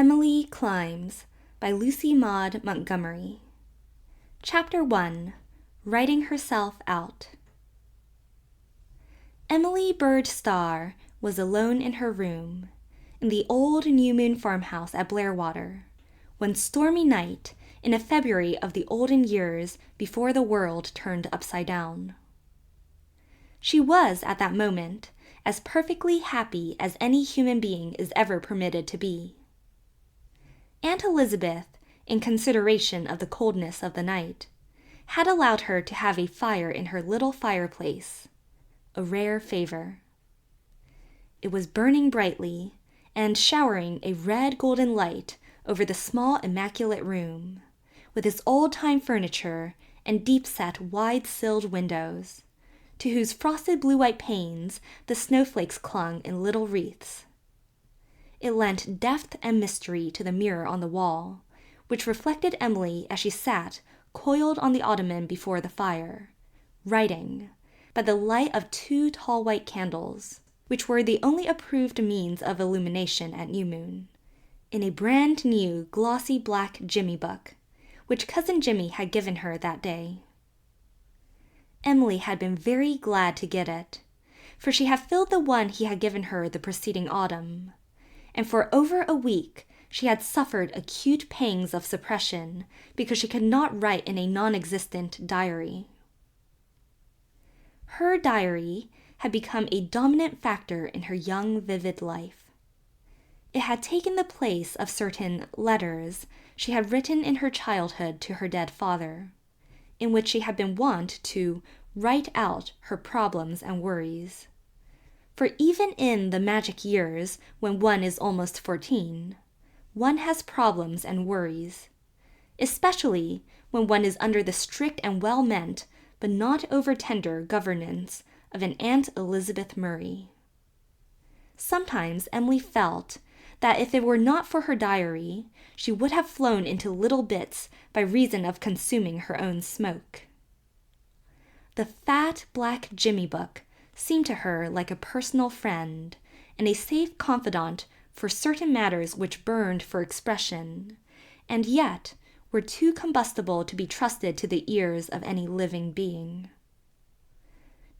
Emily Climbs by Lucy Maud Montgomery. Chapter 1. Writing Herself Out. Emily Bird Starr was alone in her room, in the old New Moon farmhouse at Blairwater, one stormy night in a February of the olden years before the world turned upside down. She was, at that moment, as perfectly happy as any human being is ever permitted to be. Aunt Elizabeth, in consideration of the coldness of the night, had allowed her to have a fire in her little fireplace, a rare favor. It was burning brightly and showering a red golden light over the small immaculate room, with its old-time furniture and deep-set wide-silled windows, to whose frosted blue-white panes the snowflakes clung in little wreaths. It lent depth and mystery to the mirror on the wall, which reflected Emily as she sat coiled on the ottoman before the fire, writing, by the light of 2 tall white candles, which were the only approved means of illumination at New Moon, in a brand-new glossy black Jimmy book, which Cousin Jimmy had given her that day. Emily had been very glad to get it, for she had filled the one he had given her the preceding autumn, and for over a week she had suffered acute pangs of suppression because she could not write in a non-existent diary. Her diary had become a dominant factor in her young, vivid life. It had taken the place of certain letters she had written in her childhood to her dead father, in which she had been wont to write out her problems and worries. For even in the magic years when one is almost 14, one has problems and worries, especially when one is under the strict and well-meant but not over-tender governance of an Aunt Elizabeth Murray. Sometimes Emily felt that if it were not for her diary, she would have flown into little bits by reason of consuming her own smoke. The fat black Jimmy book seemed to her like a personal friend and a safe confidant for certain matters which burned for expression, and yet were too combustible to be trusted to the ears of any living being.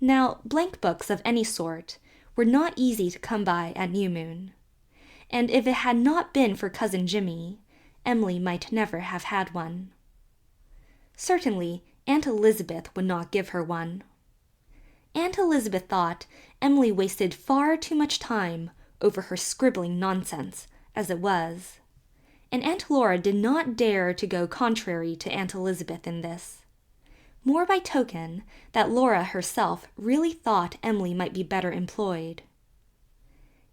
Now, blank books of any sort were not easy to come by at New Moon, and if it had not been for Cousin Jimmy, Emily might never have had one. Certainly, Aunt Elizabeth would not give her one. Aunt Elizabeth thought Emily wasted far too much time over her scribbling nonsense, as it was, and Aunt Laura did not dare to go contrary to Aunt Elizabeth in this, more by token that Laura herself really thought Emily might be better employed.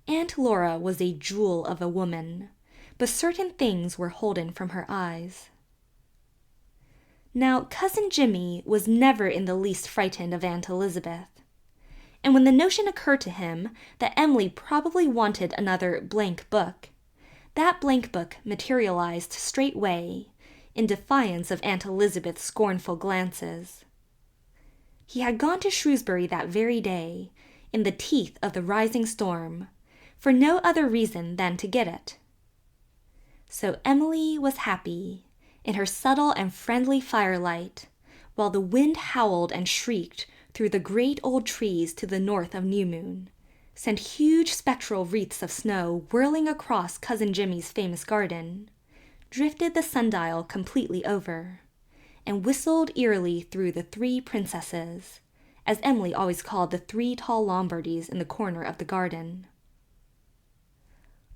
Aunt Laura was a jewel of a woman, but certain things were holden from her eyes. Now, Cousin Jimmy was never in the least frightened of Aunt Elizabeth, and when the notion occurred to him that Emily probably wanted another blank book, that blank book materialized straightway, in defiance of Aunt Elizabeth's scornful glances. He had gone to Shrewsbury that very day, in the teeth of the rising storm, for no other reason than to get it. So Emily was happy, in her subtle and friendly firelight, while the wind howled and shrieked through the great old trees to the north of New Moon, sent huge spectral wreaths of snow whirling across Cousin Jimmy's famous garden, drifted the sundial completely over, and whistled eerily through the 3 princesses, as Emily always called the 3 tall Lombardies in the corner of the garden.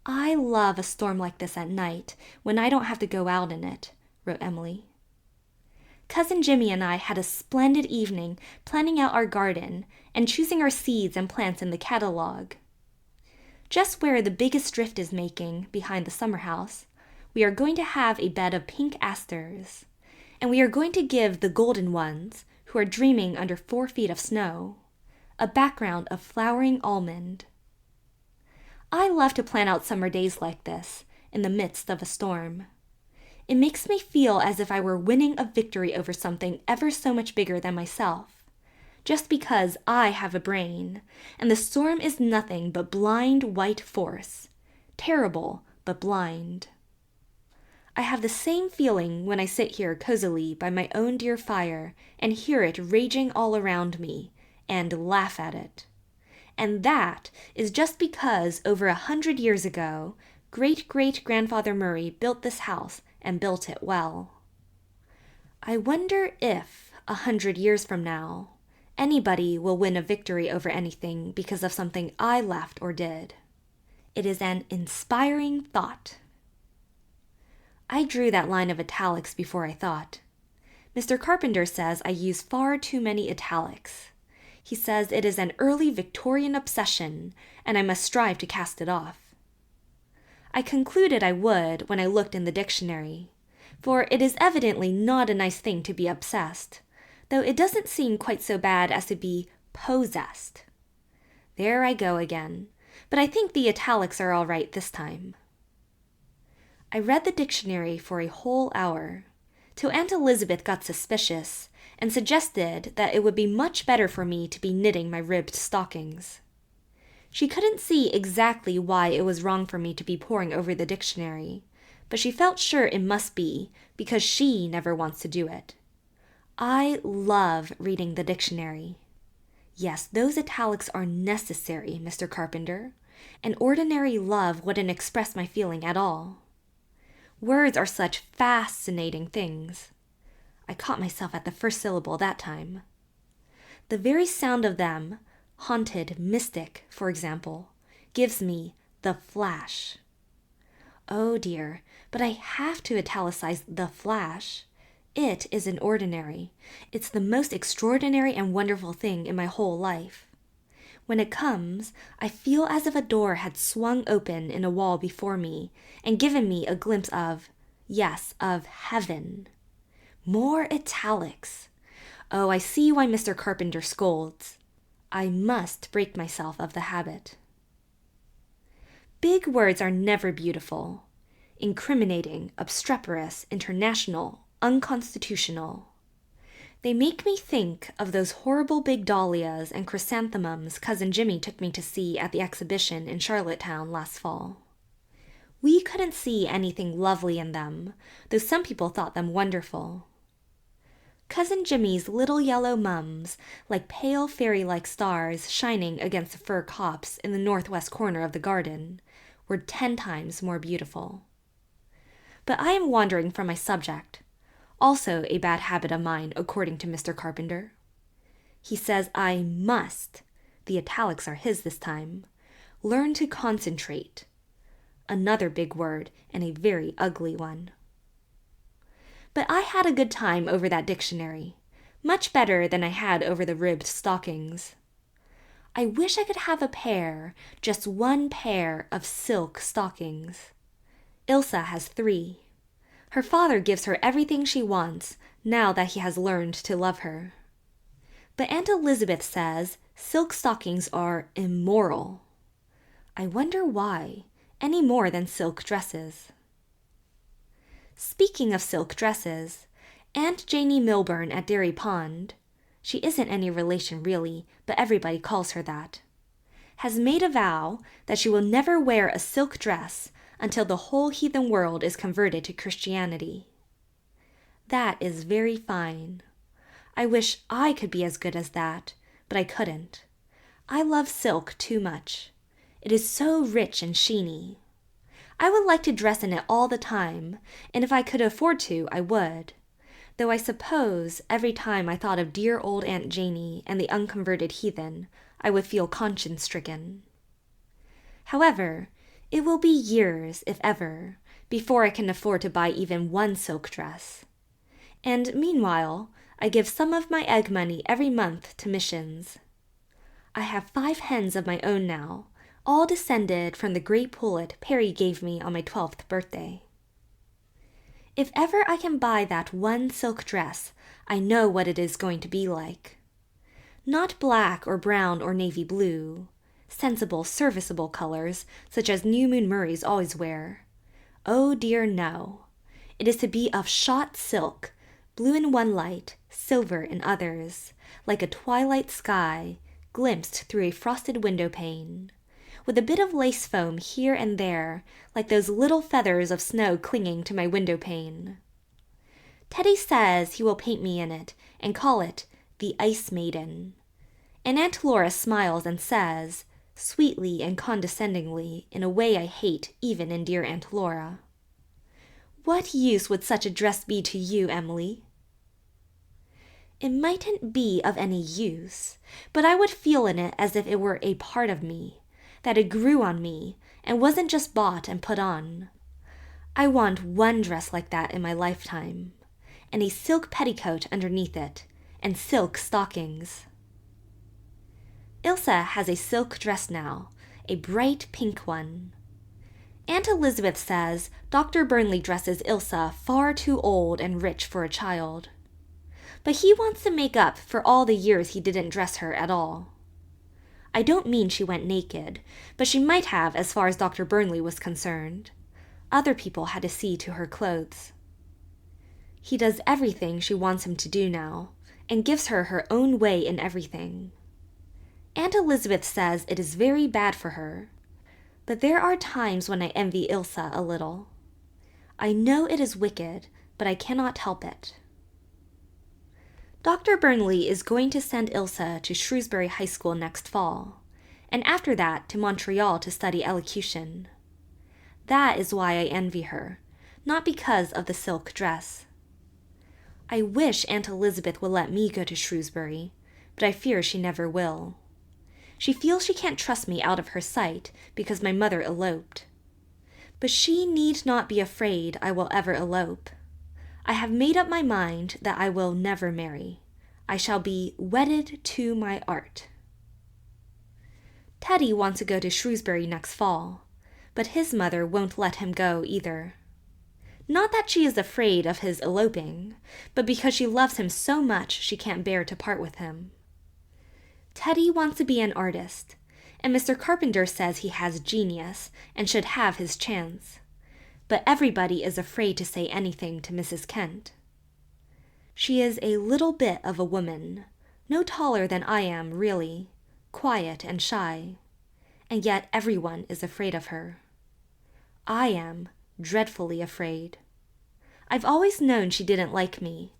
"I love a storm like this at night, when I don't have to go out in it," wrote Emily. "Cousin Jimmy and I had a splendid evening planning out our garden and choosing our seeds and plants in the catalogue. Just where the biggest drift is making, behind the summer house, we are going to have a bed of pink asters, and we are going to give the golden ones, who are dreaming under 4 feet of snow, a background of flowering almond. I love to plan out summer days like this, in the midst of a storm. It makes me feel as if I were winning a victory over something ever so much bigger than myself, just because I have a brain, and the storm is nothing but blind white force, terrible but blind. I have the same feeling when I sit here cozily by my own dear fire and hear it raging all around me, and laugh at it. And that is just because over 100 years ago, great-great-grandfather Murray built this house and built it well. I wonder if, 100 years from now, anybody will win a victory over anything because of something I left or did. It is an inspiring thought. I drew that line of italics before I thought. Mr. Carpenter says I use far too many italics. He says it is an early Victorian obsession, and I must strive to cast it off. I concluded I would when I looked in the dictionary, for it is evidently not a nice thing to be obsessed, though it doesn't seem quite so bad as to be possessed. There I go again, but I think the italics are all right this time. I read the dictionary for a whole hour, till Aunt Elizabeth got suspicious and suggested that it would be much better for me to be knitting my ribbed stockings. She couldn't see exactly why it was wrong for me to be poring over the dictionary, but she felt sure it must be because she never wants to do it. I love reading the dictionary. Yes, those italics are necessary, Mr. Carpenter. An ordinary love wouldn't express my feeling at all. Words are such fascinating things. I caught myself at the first syllable that time. The very sound of them, haunted, mystic, for example, gives me the flash. Oh dear, but I have to italicize the flash. It isn't ordinary. It's the most extraordinary and wonderful thing in my whole life. When it comes, I feel as if a door had swung open in a wall before me and given me a glimpse of, yes, of heaven. More italics. Oh, I see why Mr. Carpenter scolds. I must break myself of the habit. Big words are never beautiful. Incriminating, obstreperous, international, unconstitutional. They make me think of those horrible big dahlias and chrysanthemums Cousin Jimmy took me to see at the exhibition in Charlottetown last fall. We couldn't see anything lovely in them, though some people thought them wonderful. Cousin Jimmy's little yellow mums, like pale fairy-like stars shining against the fir copse in the northwest corner of the garden, were 10 times more beautiful. But I am wandering from my subject. Also a bad habit of mine, according to Mr. Carpenter. He says I must, the italics are his this time, learn to concentrate. Another big word, and a very ugly one. But I had a good time over that dictionary, much better than I had over the ribbed stockings. I wish I could have a pair, just one pair of silk stockings. Ilsa has 3. Her father gives her everything she wants, now that he has learned to love her. But Aunt Elizabeth says silk stockings are immoral. I wonder why, any more than silk dresses. Speaking of silk dresses, Aunt Janie Milburn at Dairy Pond, she isn't any relation really, but everybody calls her that, has made a vow that she will never wear a silk dress until the whole heathen world is converted to Christianity. That is very fine. I wish I could be as good as that, but I couldn't. I love silk too much. It is so rich and sheeny. I would like to dress in it all the time, and if I could afford to, I would. Though I suppose every time I thought of dear old Aunt Janie and the unconverted heathen, I would feel conscience-stricken. However, it will be years, if ever, before I can afford to buy even one silk dress. And meanwhile, I give some of my egg money every month to missions. I have 5 hens of my own now, all descended from the great pullet Perry gave me on my 12th birthday. If ever I can buy that one silk dress, I know what it is going to be like. Not black or brown or navy blue, sensible, serviceable colors, such as New Moon Murrays always wear. Oh dear, no. It is to be of shot silk, blue in one light, silver in others, like a twilight sky, glimpsed through a frosted window pane, with a bit of lace foam here and there, like those little feathers of snow clinging to my window pane. Teddy says he will paint me in it and call it the Ice Maiden. And Aunt Laura smiles and says, sweetly and condescendingly, in a way I hate even in dear Aunt Laura, "What use would such a dress be to you, Emily?" It mightn't be of any use, but I would feel in it as if it were a part of me, that it grew on me and wasn't just bought and put on. I want one dress like that in my lifetime, and a silk petticoat underneath it, and silk stockings. Ilsa has a silk dress now, a bright pink one. Aunt Elizabeth says Dr. Burnley dresses Ilsa far too old and rich for a child. But he wants to make up for all the years he didn't dress her at all. I don't mean she went naked, but she might have as far as Dr. Burnley was concerned. Other people had to see to her clothes. He does everything she wants him to do now, and gives her her own way in everything. Aunt Elizabeth says it is very bad for her, but there are times when I envy Ilsa a little. I know it is wicked, but I cannot help it. Dr. Burnley is going to send Ilsa to Shrewsbury High School next fall, and after that to Montreal to study elocution. That is why I envy her, not because of the silk dress. I wish Aunt Elizabeth would let me go to Shrewsbury, but I fear she never will. She feels she can't trust me out of her sight because my mother eloped. But she need not be afraid I will ever elope. I have made up my mind that I will never marry. I shall be wedded to my art. Teddy wants to go to Shrewsbury next fall, but his mother won't let him go either. Not that she is afraid of his eloping, but because she loves him so much she can't bear to part with him. Teddy wants to be an artist, and Mr. Carpenter says he has genius and should have his chance. But everybody is afraid to say anything to Mrs. Kent. She is a little bit of a woman, no taller than I am, really, quiet and shy, and yet everyone is afraid of her. I am dreadfully afraid. I've always known she didn't like me,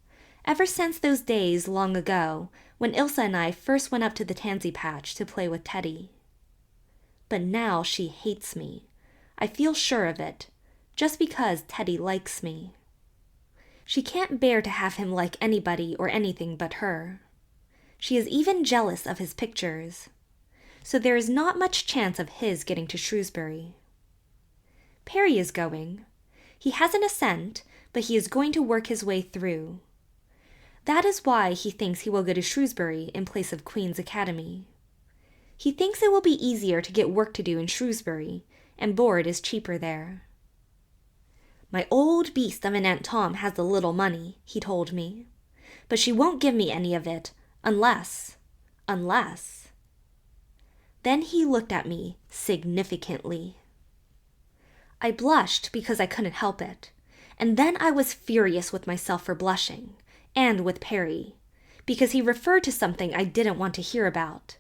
ever since those days long ago when Ilsa and I first went up to the tansy patch to play with Teddy. But now she hates me. I feel sure of it, just because Teddy likes me. She can't bear to have him like anybody or anything but her. She is even jealous of his pictures, so there is not much chance of his getting to Shrewsbury. Perry is going. He hasn't a cent, but he is going to work his way through. That is why he thinks he will go to Shrewsbury in place of Queen's Academy. He thinks it will be easier to get work to do in Shrewsbury, and board is cheaper there. My old beast of an Aunt Tom has a little money, he told me, but she won't give me any of it unless. Then he looked at me significantly. I blushed because I couldn't help it, and then I was furious with myself for blushing, and with Perry, because he referred to something I didn't want to hear about.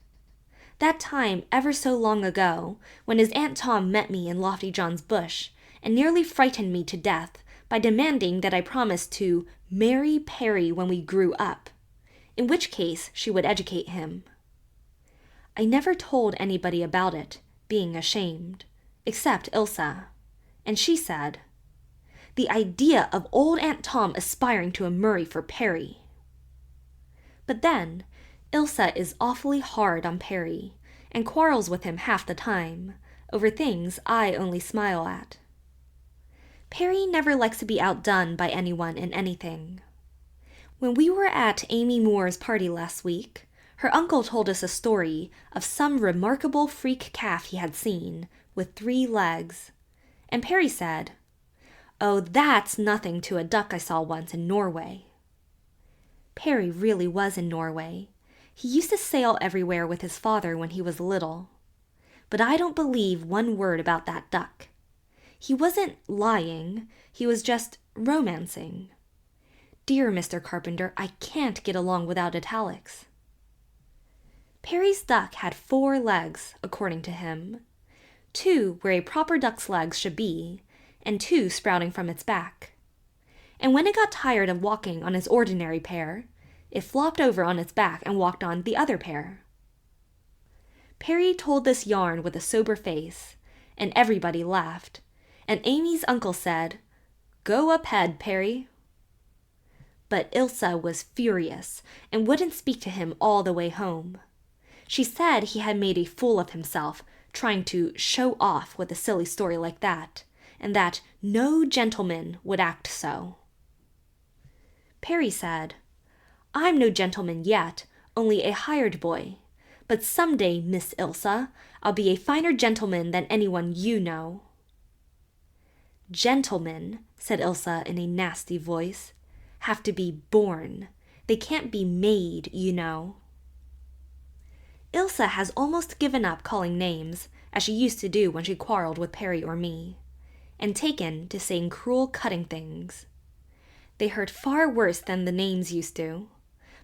That time ever so long ago, when his Aunt Tom met me in Lofty John's bush, and nearly frightened me to death by demanding that I promise to marry Perry when we grew up, in which case she would educate him. I never told anybody about it, being ashamed, except Ilsa, and she said, "The idea of old Aunt Tom aspiring to a Murray for Perry." But then, Ilsa is awfully hard on Perry, and quarrels with him half the time, over things I only smile at. Perry never likes to be outdone by anyone in anything. When we were at Amy Moore's party last week, her uncle told us a story of some remarkable freak calf he had seen, with 3 legs, and Perry said, "Oh, that's nothing to a duck I saw once in Norway." Perry really was in Norway. He used to sail everywhere with his father when he was little. But I don't believe one word about that duck. He wasn't lying, he was just romancing. Dear Mr. Carpenter, I can't get along without italics. Perry's duck had 4 legs, according to him. 2 where a proper duck's legs should be, and 2 sprouting from its back. And when it got tired of walking on its ordinary pair, it flopped over on its back and walked on the other pair. Perry told this yarn with a sober face, and everybody laughed, and Amy's uncle said, "Go up head, Perry." But Ilsa was furious and wouldn't speak to him all the way home. She said he had made a fool of himself trying to show off with a silly story like that, and that no gentleman would act so. Perry said, "I'm no gentleman yet, only a hired boy. But some day, Miss Ilsa, I'll be a finer gentleman than anyone you know." "Gentlemen," said Ilsa in a nasty voice, "have to be born. They can't be made, you know." Ilsa has almost given up calling names, as she used to do when she quarreled with Perry or me, and taken to saying cruel, cutting things. They hurt far worse than the names used to,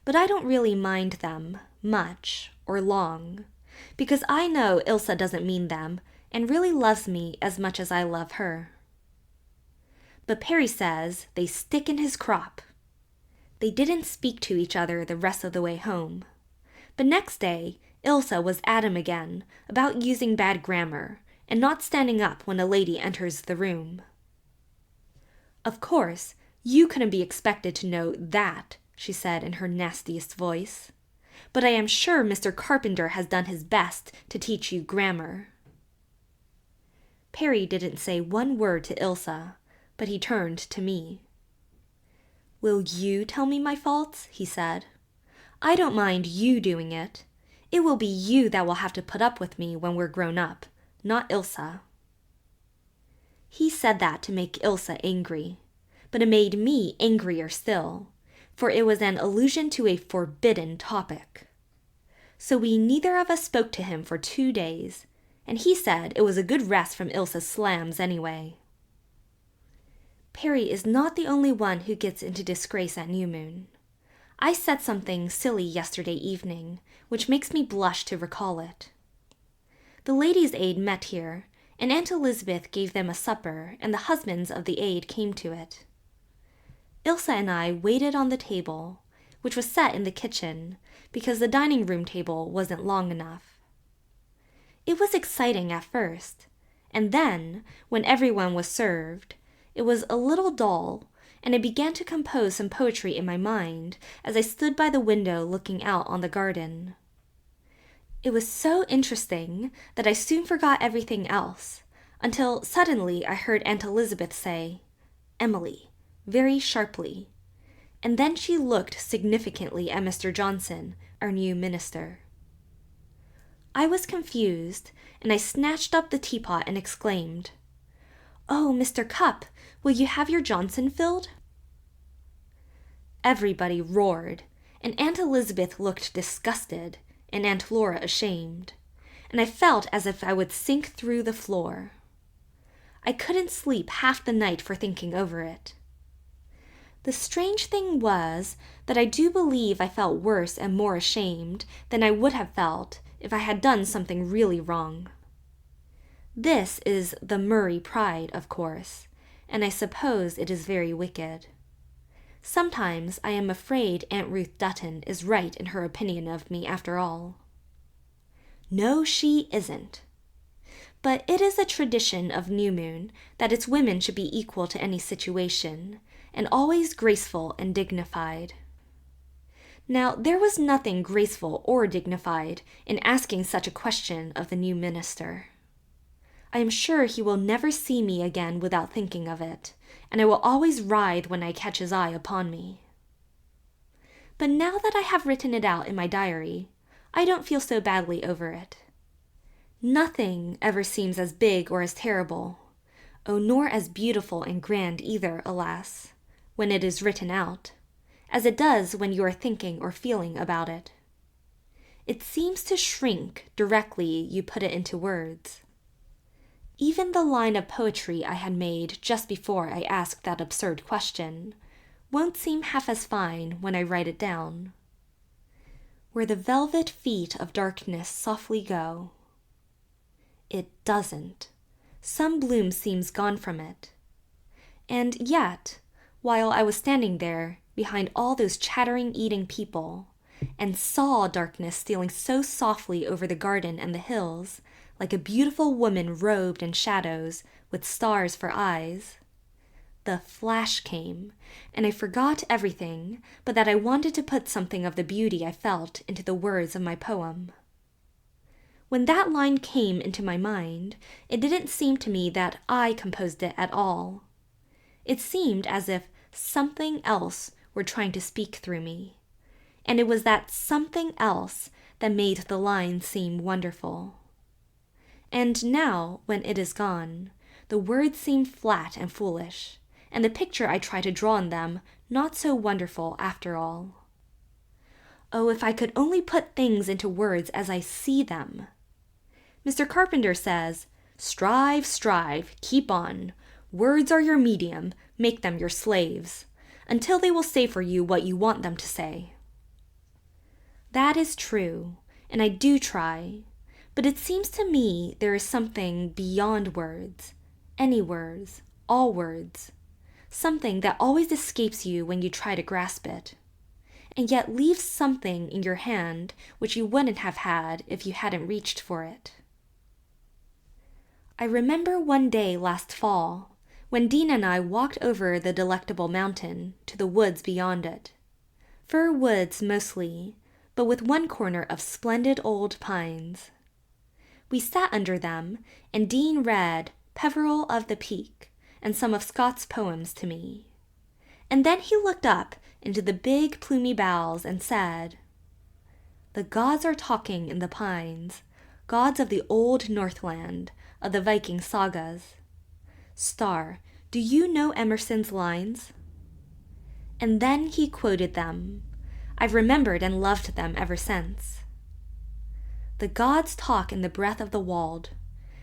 but I don't really mind them, much, or long, because I know Ilsa doesn't mean them and really loves me as much as I love her. But Perry says they stick in his crop. They didn't speak to each other the rest of the way home, but next day Ilsa was at him again about using bad grammar and not standing up when a lady enters the room. "Of course, you couldn't be expected to know that," she said in her nastiest voice, "but I am sure Mr. Carpenter has done his best to teach you grammar." Perry didn't say one word to Ilsa, but he turned to me. "Will you tell me my faults?" he said. "I don't mind you doing it. It will be you that will have to put up with me when we're grown up, not Ilsa." He said that to make Ilsa angry, but it made me angrier still, for it was an allusion to a forbidden topic. So we neither of us spoke to him for 2 days, and he said it was a good rest from Ilsa's slams anyway. Perry is not the only one who gets into disgrace at New Moon. I said something silly yesterday evening, which makes me blush to recall it. The ladies' aid met here, and Aunt Elizabeth gave them a supper, and the husbands of the aid came to it. Ilsa and I waited on the table, which was set in the kitchen, because the dining room table wasn't long enough. It was exciting at first, and then, when everyone was served, it was a little dull, and I began to compose some poetry in my mind as I stood by the window looking out on the garden. It was so interesting that I soon forgot everything else, until suddenly I heard Aunt Elizabeth say, "Emily," very sharply, and then she looked significantly at Mr. Johnson, our new minister. I was confused, and I snatched up the teapot and exclaimed, "Oh, Mr. Cupp, will you have your Johnson filled?" Everybody roared, and Aunt Elizabeth looked disgusted, and Aunt Laura ashamed, and I felt as if I would sink through the floor. I couldn't sleep half the night for thinking over it. The strange thing was that I do believe I felt worse and more ashamed than I would have felt if I had done something really wrong. This is the Murray pride, of course, and I suppose it is very wicked. Sometimes I am afraid Aunt Ruth Dutton is right in her opinion of me after all. No, she isn't. But it is a tradition of New Moon that its women should be equal to any situation, and always graceful and dignified. Now, there was nothing graceful or dignified in asking such a question of the new minister. I am sure he will never see me again without thinking of it, and I will always writhe when I catch his eye upon me. But now that I have written it out in my diary, I don't feel so badly over it. Nothing ever seems as big or as terrible, nor as beautiful and grand either, alas, when it is written out, as it does when you are thinking or feeling about it. It seems to shrink directly you put it into words. Even the line of poetry I had made just before I asked that absurd question won't seem half as fine when I write it down. Where the velvet feet of darkness softly go, It doesn't. Some bloom seems gone from it. And yet, while I was standing there, behind all those chattering, eating people, and saw darkness stealing so softly over the garden and the hills, like a beautiful woman robed in shadows, with stars for eyes, the flash came, and I forgot everything but that I wanted to put something of the beauty I felt into the words of my poem. When that line came into my mind, it didn't seem to me that I composed it at all. It seemed as if something else were trying to speak through me, and it was that something else that made the line seem wonderful. And now, when it is gone, the words seem flat and foolish, and the picture I try to draw in them not so wonderful after all. Oh, if I could only put things into words as I see them! Mr. Carpenter says, "Strive, strive, keep on. Words are your medium, make them your slaves, until they will say for you what you want them to say." That is true, and I do try, but it seems to me there is something beyond words, any words, all words, something that always escapes you when you try to grasp it, and yet leaves something in your hand which you wouldn't have had if you hadn't reached for it. I remember one day last fall, when Dean and I walked over the Delectable Mountain to the woods beyond it. Fir woods mostly, but with one corner of splendid old pines. We sat under them, and Dean read Peveril of the Peak and some of Scott's poems to me. And then he looked up into the big plumy boughs and said, "The gods are talking in the pines, gods of the old Northland, of the Viking sagas. Star, do you know Emerson's lines?" And then he quoted them. I've remembered and loved them ever since. The gods talk in the breath of the wald,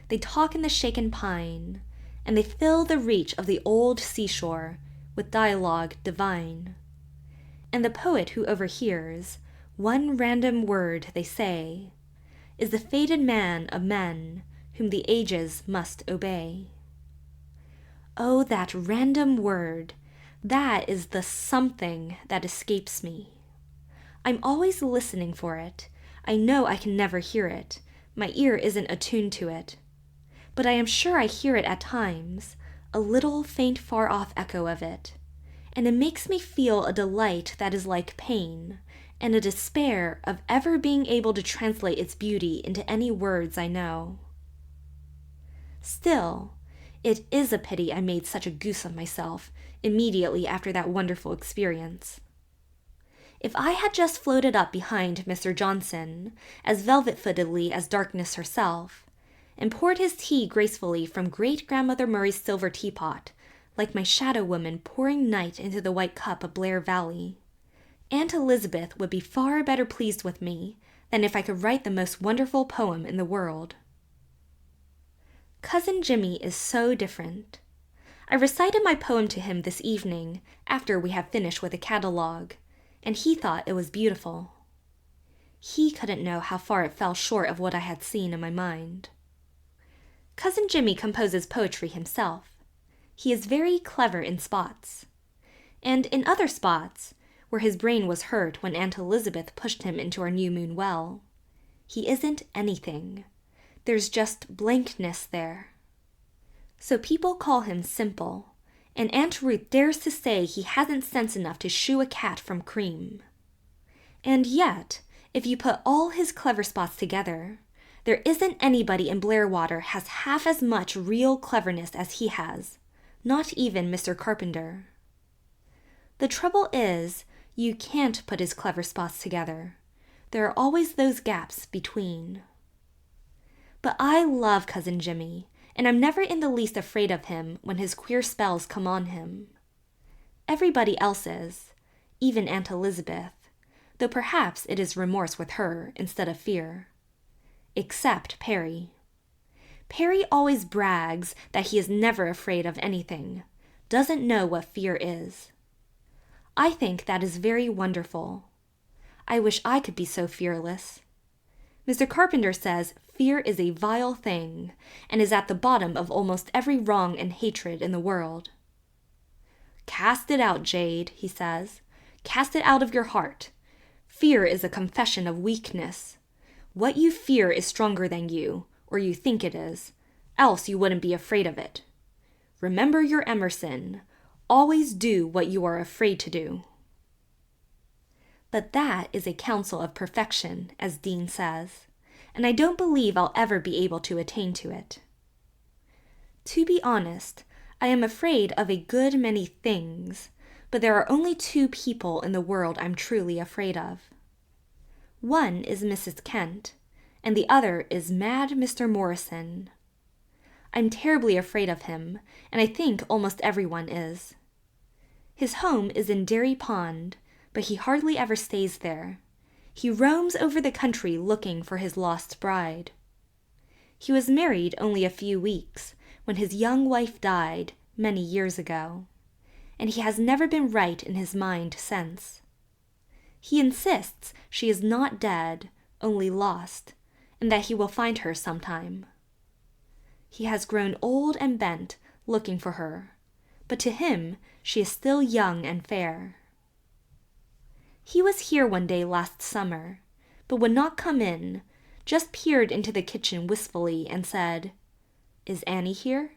they talk in the shaken pine, and they fill the reach of the old seashore with dialogue divine. And the poet who overhears one random word they say is the fated man of men whom the ages must obey. Oh, that random word, that is the something that escapes me. I'm always listening for it. I know I can never hear it. My ear isn't attuned to it. But I am sure I hear it at times, a little faint far-off echo of it, and it makes me feel a delight that is like pain, and a despair of ever being able to translate its beauty into any words I know. Still, it is a pity I made such a goose of myself immediately after that wonderful experience. If I had just floated up behind Mr. Johnson, as velvet-footedly as darkness herself, and poured his tea gracefully from great-grandmother Murray's silver teapot, like my shadow woman pouring night into the white cup of Blair Valley, Aunt Elizabeth would be far better pleased with me than if I could write the most wonderful poem in the world. Cousin Jimmy is so different. I recited my poem to him this evening after we had finished with the catalogue, and he thought it was beautiful. He couldn't know how far it fell short of what I had seen in my mind. Cousin Jimmy composes poetry himself. He is very clever in spots. And in other spots, where his brain was hurt when Aunt Elizabeth pushed him into our new moon well, he isn't anything. There's just blankness there. So people call him simple, and Aunt Ruth dares to say he hasn't sense enough to shoo a cat from cream. And yet, if you put all his clever spots together, there isn't anybody in Blairwater has half as much real cleverness as he has, not even Mr. Carpenter. The trouble is, you can't put his clever spots together. There are always those gaps between. But I love Cousin Jimmy, and I'm never in the least afraid of him when his queer spells come on him. Everybody else is, even Aunt Elizabeth, though perhaps it is remorse with her instead of fear. Except Perry. Perry always brags that he is never afraid of anything, doesn't know what fear is. I think that is very wonderful. I wish I could be so fearless. Mr. Carpenter says fear is a vile thing and is at the bottom of almost every wrong and hatred in the world. Cast it out, Jade, he says. Cast it out of your heart. Fear is a confession of weakness. What you fear is stronger than you, or you think it is, else you wouldn't be afraid of it. Remember your Emerson. Always do what you are afraid to do. But that is a counsel of perfection, as Dean says, and I don't believe I'll ever be able to attain to it. To be honest, I am afraid of a good many things, but there are only two people in the world I'm truly afraid of. One is Mrs. Kent, and the other is mad Mr. Morrison. I'm terribly afraid of him, and I think almost everyone is. His home is in Dairy Pond, but he hardly ever stays there. He roams over the country looking for his lost bride. He was married only a few weeks, when his young wife died many years ago, and he has never been right in his mind since. He insists she is not dead, only lost, and that he will find her sometime. He has grown old and bent, looking for her, but to him she is still young and fair. He was here one day last summer, but would not come in, just peered into the kitchen wistfully and said, "Is Annie here?"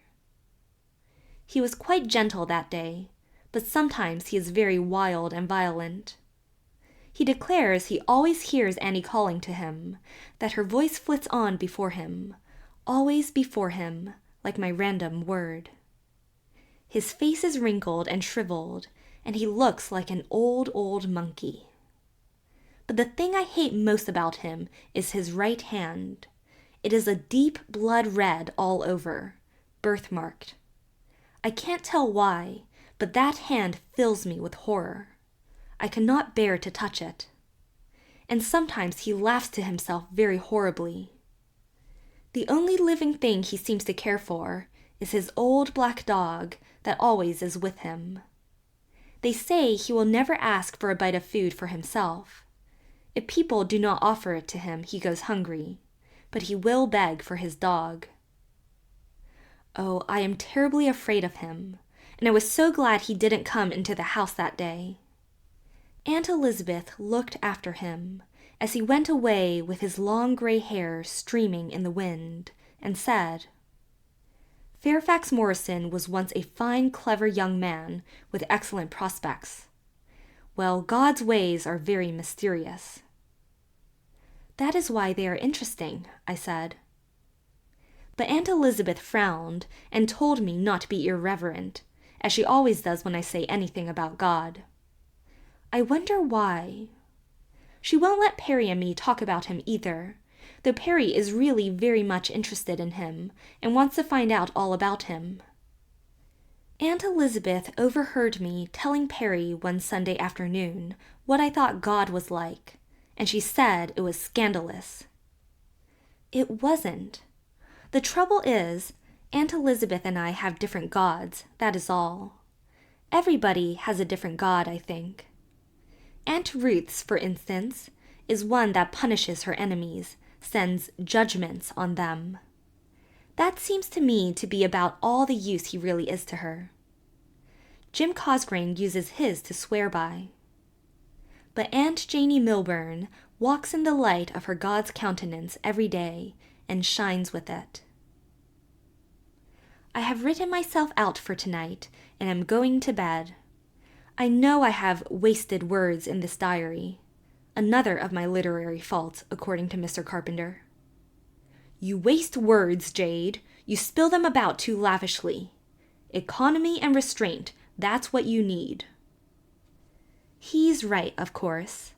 He was quite gentle that day, but sometimes he is very wild and violent. He declares he always hears Annie calling to him, that her voice flits on before him, always before him, like my random word. His face is wrinkled and shriveled, and he looks like an old monkey. But the thing I hate most about him is his right hand. It is a deep blood red all over, birthmarked. I can't tell why, but that hand fills me with horror. I cannot bear to touch it. And sometimes he laughs to himself very horribly. The only living thing he seems to care for is his old black dog that always is with him. They say he will never ask for a bite of food for himself. If people do not offer it to him, he goes hungry, but he will beg for his dog. Oh, I am terribly afraid of him, and I was so glad he didn't come into the house that day. Aunt Elizabeth looked after him as he went away with his long gray hair streaming in the wind, and said, "Fairfax Morrison was once a fine, clever young man with excellent prospects. Well, God's ways are very mysterious." "That is why they are interesting," I said. But Aunt Elizabeth frowned and told me not to be irreverent, as she always does when I say anything about God. I wonder why. She won't let Perry and me talk about him either, though Perry is really very much interested in him and wants to find out all about him. Aunt Elizabeth overheard me telling Perry one Sunday afternoon what I thought God was like, and she said it was scandalous. It wasn't. The trouble is, Aunt Elizabeth and I have different gods, that is all. Everybody has a different God, I think. Aunt Ruth's, for instance, is one that punishes her enemies, sends judgments on them. That seems to me to be about all the use he really is to her. Jim Cosgrane uses his to swear by. But Aunt Janie Milburn walks in the light of her God's countenance every day and shines with it. I have written myself out for tonight and am going to bed. I know I have wasted words in this diary, another of my literary faults, according to Mr. Carpenter. "You waste words, Jade. You spill them about too lavishly. Economy and restraint, that's what you need." He's right, of course,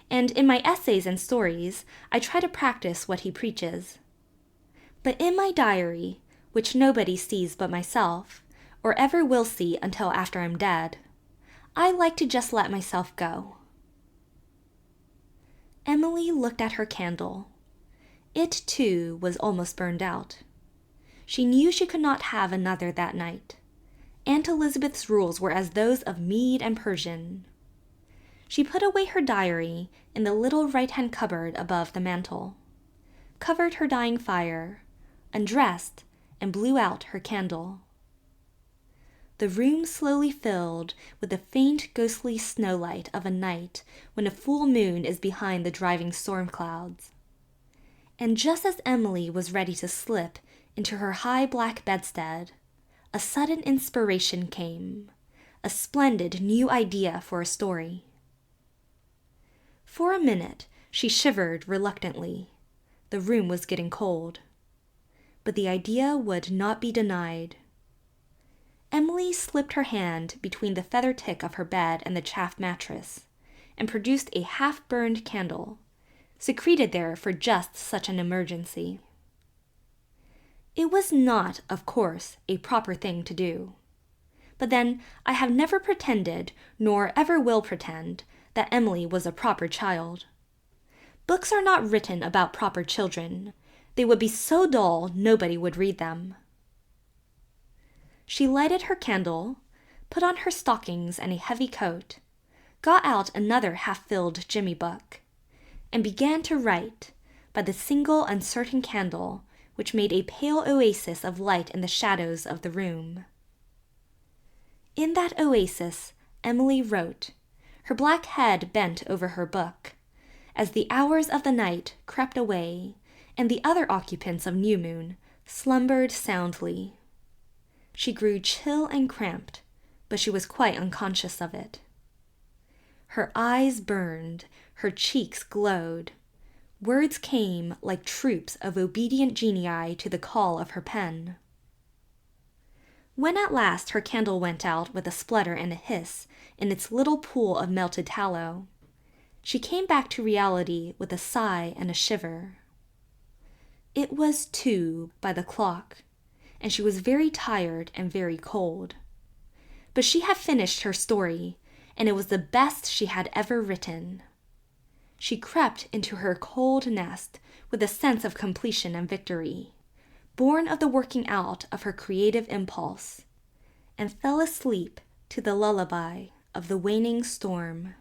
and in my essays and stories, I try to practice what he preaches. But in my diary, which nobody sees but myself, or ever will see until after I'm dead, I like to just let myself go. Emily looked at her candle. It, too, was almost burned out. She knew she could not have another that night. Aunt Elizabeth's rules were as those of Mede and Persian. She put away her diary in the little right-hand cupboard above the mantel. covered her dying fire, undressed, and blew out her candle. The room slowly filled with the faint ghostly snowlight of a night when a full moon is behind the driving storm clouds. And just as Emily was ready to slip into her high black bedstead, a sudden inspiration came, a splendid new idea for a story. For a minute, she shivered reluctantly. The room was getting cold. But the idea would not be denied. Emily slipped her hand between the feather tick of her bed and the chaff mattress, and produced a half-burned candle, secreted there for just such an emergency. It was not, of course, a proper thing to do. But then I have never pretended, nor ever will pretend, that Emily was a proper child. Books are not written about proper children. They would be so dull nobody would read them. She lighted her candle, put on her stockings and a heavy coat, got out another half-filled Jimmy book, and began to write by the single uncertain candle which made a pale oasis of light in the shadows of the room. In that oasis, Emily wrote, her black head bent over her book, as the hours of the night crept away and the other occupants of New Moon slumbered soundly. She grew chill and cramped, but she was quite unconscious of it. Her eyes burned, her cheeks glowed. Words came like troops of obedient genii to the call of her pen. When at last her candle went out with a splutter and a hiss in its little pool of melted tallow, she came back to reality with a sigh and a shiver. It was 2 by the clock, and she was very tired and very cold. But she had finished her story, and it was the best she had ever written. She crept into her cold nest with a sense of completion and victory, born of the working out of her creative impulse, and fell asleep to the lullaby of the waning storm.